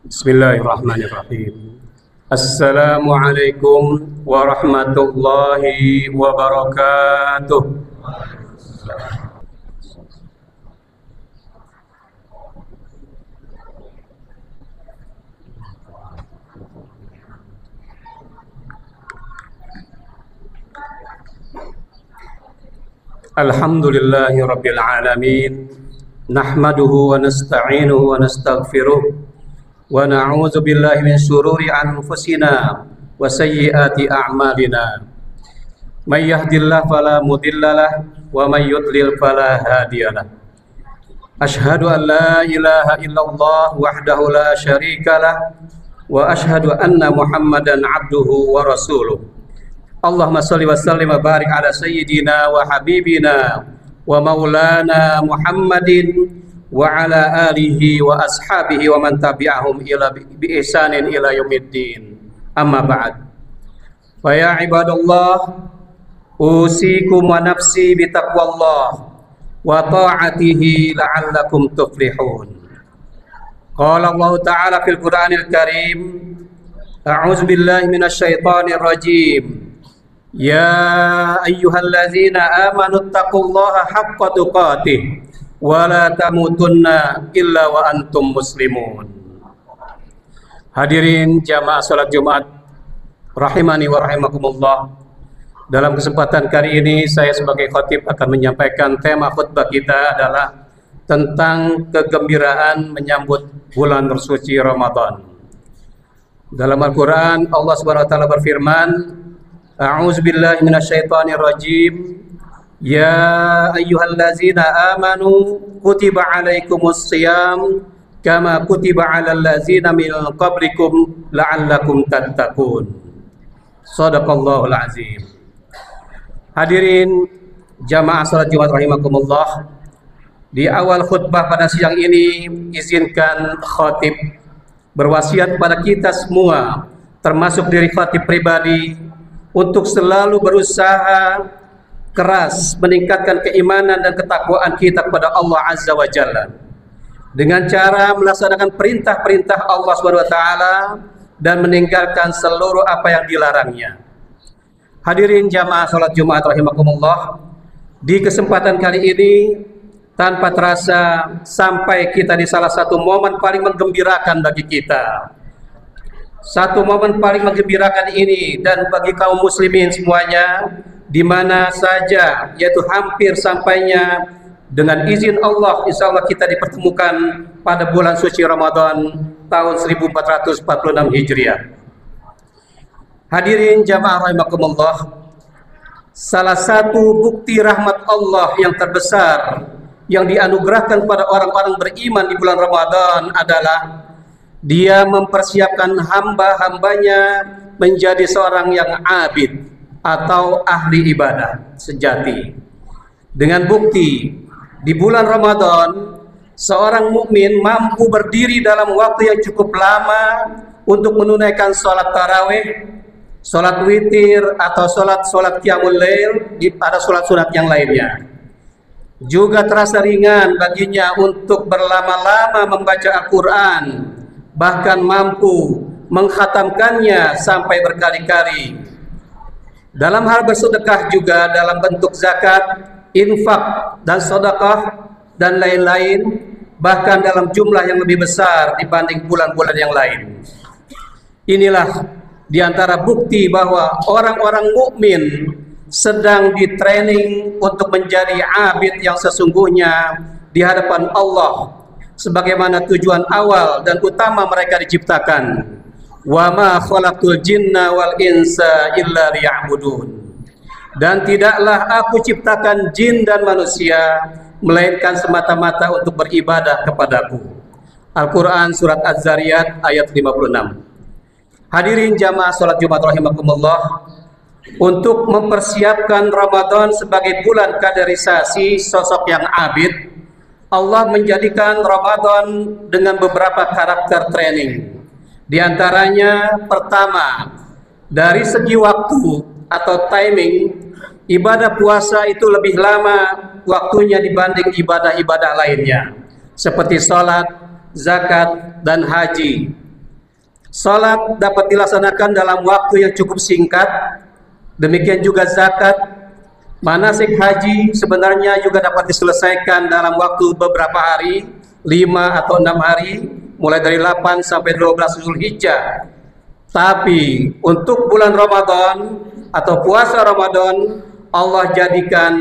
Bismillahirrahmanirrahim. Assalamualaikum warahmatullahi wabarakatuh. Alhamdulillahi rabbil alamin. Nahmaduhu wa nasta'inuhu wa nastaghfiruh. Wa na'udzu billahi min syururi anfusina wa sayyiati a'malina. May yahdihillahu fala mudhillalah wa may yudlil fala hadiyalah. Asyhadu an la ilaha illallah wahdahu la syarikalah wa asyhadu anna Muhammadan abduhu wa rasuluh. Allahumma shalli wa sallim wa barik ala sayyidina wa habibina wa maulana Muhammadin wa ala alihi wa ashabihi wa man tabi'ahum ila bi ihsanin ila yaumiddin. Amma ba'd. Fa ya ibadallah, usikum wa nafsi bi taqwallah wa ta'atihi la'allakum tuflihun. Qala Allah Ta'ala fil Qur'anil Karim, a'udzu billahi minasy syaithanir rajim. Ya ayyuhalladzina amanu taqullaha haqqa tuqatih wala tamutunna illa wa antum muslimun. Hadirin jamaah salat Jumat rahimani wa rahimakumullah. Dalam kesempatan kali ini saya sebagai khatib akan menyampaikan tema khutbah kita adalah tentang kegembiraan menyambut bulan bersuci Ramadan. Dalam Al-Qur'an Allah Subhanahu wa taala berfirman, a'udzubillahi minasyaitonir rajim. Ya ayyuhallazina amanu kutiba alaikumus shiyam kama kutiba alal ladzina min qablikum la'allakum tattaqun. Shadaqallahul azim. Hadirin jamaah salat Jumat rahimakumullah, di awal khutbah pada siang ini izinkan khatib berwasiat kepada kita semua, termasuk diri khatib pribadi, untuk selalu berusaha keras meningkatkan keimanan dan ketakwaan kita kepada Allah Azza wa Jalla dengan cara melaksanakan perintah-perintah Allah Subhanahu wa taala dan meninggalkan seluruh apa yang dilarangnya. Hadirin jamaah salat Jumat rahimakumullah, di kesempatan kali ini tanpa terasa sampai kita di salah satu momen paling menggembirakan bagi kita. Satu momen paling menggembirakan ini dan bagi kaum muslimin semuanya, di mana saja, yaitu hampir sampainya dengan izin Allah, insya Allah kita dipertemukan pada bulan suci Ramadan tahun 1446 Hijriah. Hadirin jamaah rahimakumullah, salah satu bukti rahmat Allah yang terbesar yang dianugerahkan pada orang-orang beriman di bulan Ramadan adalah Dia mempersiapkan hamba-hambanya menjadi seorang yang abid atau ahli ibadah sejati. Dengan bukti di bulan Ramadan seorang mukmin mampu berdiri dalam waktu yang cukup lama untuk menunaikan sholat tarawih, sholat witir, atau sholat qiyamul lail, pada sholat sunat yang lainnya. Juga terasa ringan baginya untuk berlama-lama membaca Al-Quran, bahkan mampu mengkhatamkannya sampai berkali-kali. Dalam hal bersedekah juga dalam bentuk zakat, infak, dan sedekah dan lain-lain, bahkan dalam jumlah yang lebih besar dibanding bulan-bulan yang lain. Inilah diantara bukti bahwa orang-orang mukmin sedang ditraining untuk menjadi abid yang sesungguhnya di hadapan Allah, sebagaimana tujuan awal dan utama mereka diciptakan. Wa ma khalaqtul jinna wal insa illa liya'budun. Dan tidaklah aku ciptakan jin dan manusia melainkan semata-mata untuk beribadah kepadaku. Al-Quran surat Az-Zariyat ayat 56. Hadirin jamaah salat Jumat rahimakumullah, untuk mempersiapkan Ramadan sebagai bulan kaderisasi sosok yang abid, Allah menjadikan Ramadan dengan beberapa karakter training. Di antaranya, pertama, dari segi waktu atau timing, ibadah puasa itu lebih lama waktunya dibanding ibadah-ibadah lainnya, seperti sholat, zakat, dan haji. Salat dapat dilaksanakan dalam waktu yang cukup singkat. Demikian juga zakat. Manasik haji sebenarnya juga dapat diselesaikan dalam waktu beberapa hari, 5 atau 6 hari, mulai dari 8 sampai 12 Zulhijjah. Tapi untuk bulan Ramadan atau puasa Ramadan, Allah jadikan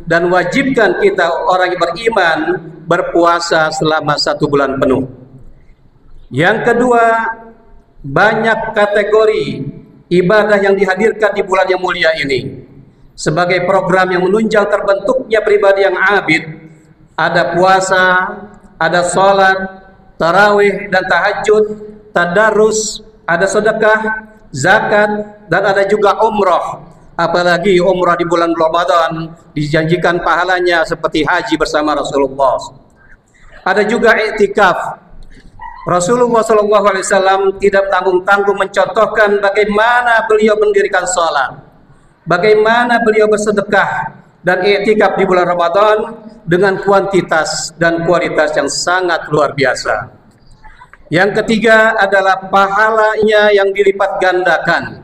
dan wajibkan kita orang yang beriman berpuasa selama 1 bulan penuh. Yang kedua, banyak kategori ibadah yang dihadirkan di bulan yang mulia ini sebagai program yang menunjang terbentuknya pribadi yang abid. Ada puasa, ada sholat, tarawih dan tahajud, tadarus, ada sedekah, zakat, dan ada juga umrah. Apalagi umrah di bulan Ramadan dijanjikan pahalanya seperti haji bersama Rasulullah. Ada juga iktikaf. Rasulullah SAW tidak tanggung-tanggung mencontohkan bagaimana beliau mendirikan sholat, bagaimana beliau bersedekah dan iktikaf di bulan Ramadan dengan kuantitas dan kualitas yang sangat luar biasa. Yang ketiga adalah pahalanya yang dilipat gandakan,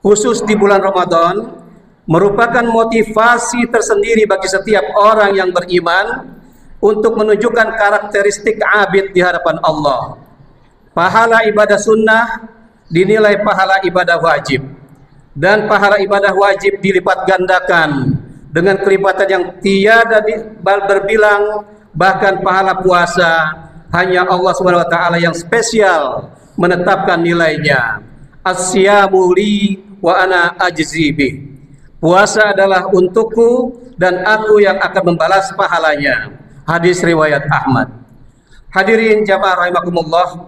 khusus di bulan Ramadan, merupakan motivasi tersendiri bagi setiap orang yang beriman untuk menunjukkan karakteristik abid di hadapan Allah. Pahala ibadah sunnah dinilai pahala ibadah wajib, dan pahala ibadah wajib dilipat gandakan dengan kelipatan yang tiada berbilang. Bahkan pahala puasa hanya Allah SWT yang spesial menetapkan nilainya. As-siyamu li wa ana ajzi bih. Puasa adalah untukku dan aku yang akan membalas pahalanya. Hadis riwayat Ahmad. Hadirin jamaah rahimakumullah,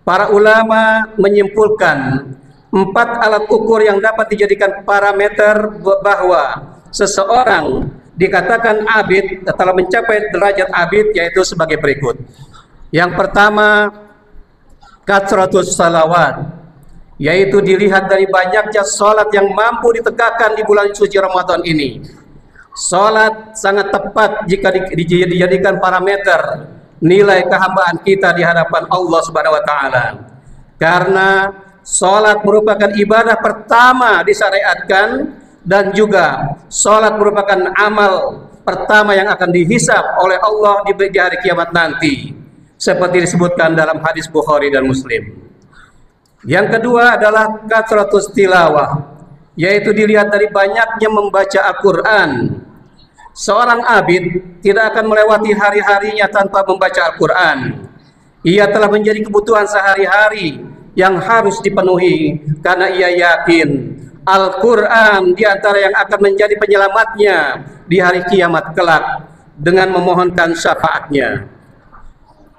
para ulama menyimpulkan 4 alat ukur yang dapat dijadikan parameter bahwa seseorang dikatakan abid, telah mencapai derajat abid, yaitu sebagai berikut. Yang pertama, katsratus salawat, yaitu dilihat dari banyaknya salat yang mampu ditegakkan di bulan suci Ramadan ini. Salat sangat tepat jika dijadikan parameter nilai kehambaan kita di hadapan Allah Subhanahu wa taala. Karena salat merupakan ibadah pertama disyariatkan, dan juga salat merupakan amal pertama yang akan dihisab oleh Allah di hari kiamat nanti, seperti disebutkan dalam hadis Bukhari dan Muslim. Yang kedua adalah katsratus tilawah, yaitu dilihat dari banyaknya membaca Al-Quran. Seorang abid tidak akan melewati hari-harinya tanpa membaca Al-Quran. Ia telah menjadi kebutuhan sehari-hari yang harus dipenuhi, karena ia yakin Al-Quran diantara yang akan menjadi penyelamatnya di hari kiamat kelak dengan memohonkan syafaatnya.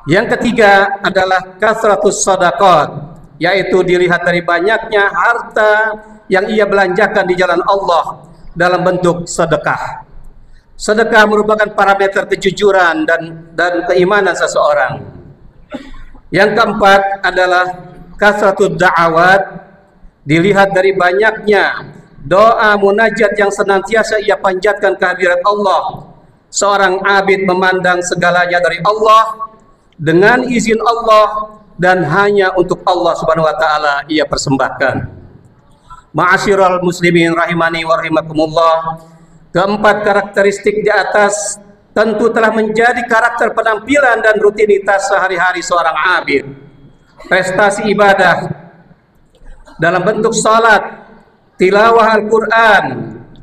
Yang ketiga adalah katsratus shadaqat, yaitu dilihat dari banyaknya harta yang ia belanjakan di jalan Allah dalam bentuk sedekah. Sedekah merupakan parameter kejujuran dan keimanan seseorang. Yang keempat adalah katsratud da'awat, dilihat dari banyaknya doa munajat yang senantiasa ia panjatkan kehadirat Allah. Seorang abid memandang segalanya dari Allah, dengan izin Allah, dan hanya untuk Allah Subhanahu wa taala ia persembahkan. Ma'asyiral muslimin rahimani wa rahimakumullah, keempat karakteristik di atas tentu telah menjadi karakter penampilan dan rutinitas sehari-hari seorang abid. Prestasi ibadah dalam bentuk salat, tilawah Al-Quran,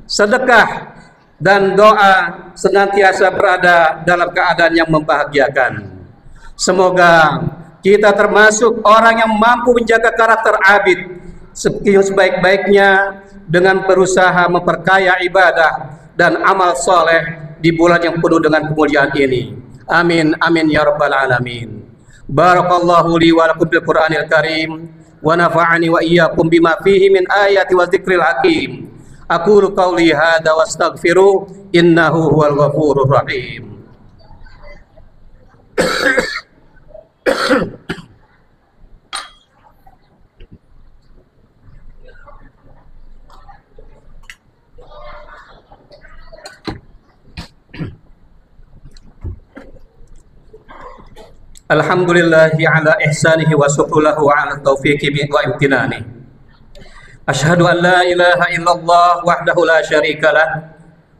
sedekah, dan doa senantiasa berada dalam keadaan yang membahagiakan. Semoga kita termasuk orang yang mampu menjaga karakter abid sebaik-baiknya dengan berusaha memperkaya ibadah dan amal soleh di bulan yang penuh dengan kemuliaan ini. Amin, amin ya rabbal alamin. Barakallahu li wa lakum bil Qur'anil Karim, wa nafa'ani wa iyyakum bima fihi min ayati wa dzikril hakim. Aqulu qawli hadza wastaghfiru innahu huwal ghafurur rahim. Alhamdulillahi ala ihsanihi wa syukurulahu ala taufiqi wa imtinani. Asyhadu an la ilaha illallah wahdahu la syarikalah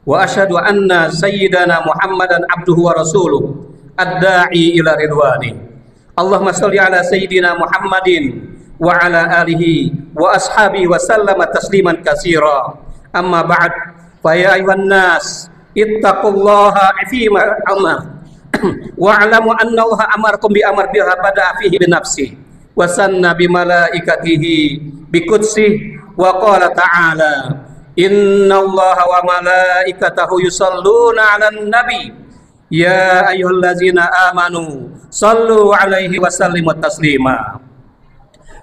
wa asyhadu anna sayyidana Muhammadan abduhu wa rasuluh ad-da'i ila ridwani. Allahumma shalli ala sayyidina Muhammadin wa ala alihi wa ashabihi wa sallama tasliman katsira. Amma ba'd, fa ya ayuhan nas ittaqullaha fima amar wa'lamu anna Allah amarakum bi amr biha bada fihi bi nafsi wa sanna bi malaikatihi bi qudsi wa qala ta'ala inna Allah wa malaikatahu yusalluna 'alan nabi ya ayyuhallazina amanu sallu 'alaihi wa sallimu taslima.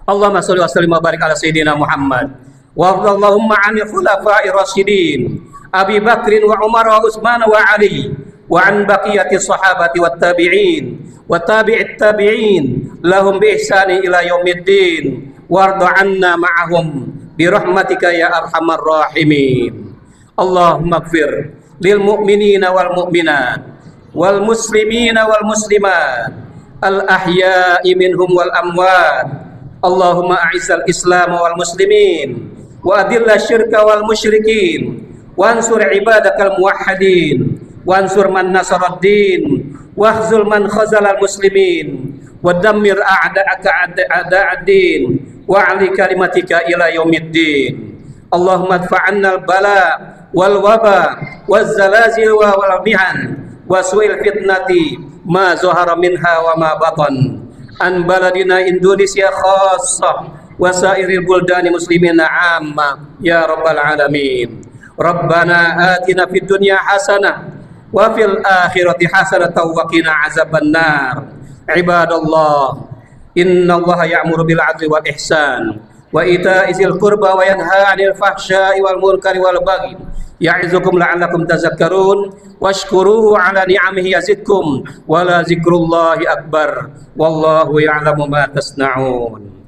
Allahumma shalli wa sallim wa barik ala sayyidina Muhammad wa radhiyallahu 'anil khulafa'ir rasyidin Abi Bakrin wa Umar wa Utsman wa Ali wa an baqiyati sahabati wat tabi'in wa tabi'it tabi'in lahum bi ihsani ila yaumiddin warda 'anna ma'ahum bi rahmatika ya arhamar rahimin. Allahumma ighfir lil mu'minina wal mu'minat wal muslimina wal muslimat al ahya'i minhum wal amwat. Allahumma a'izzal islam wal muslimin wa adilla syirka wal musyrikin wansur ibadakal muwahhidin wansur man nasaraddin wahzul man khazalal muslimin wa dammir a'da'aka a'da'ad-din wa 'ali kalimatika ila yaumiddin. Allahumma adfa'annal bala wal waba waz zalazil wal mihan wa su'il fitnati ma zahara minha wa ma batan an baladina Indonesia khassah wa sairil buldani muslimina 'amma ya rabbal alamin. Rabbana atina fid dunya hasanah wa fil akhirati hasanatan wa qina azabannar. Ibadallah, innallaha ya'muru bil 'adli wal ihsan wa ita'i dzil qurba wa yanha 'anil fahsya'i wal munkari wal baghi ya'izukum la'allakum tadhakkarun washkuruhu 'ala ni'amihi yazidkum wa la dzikrullahi akbar wallahu ya'lamu ma tasna'un.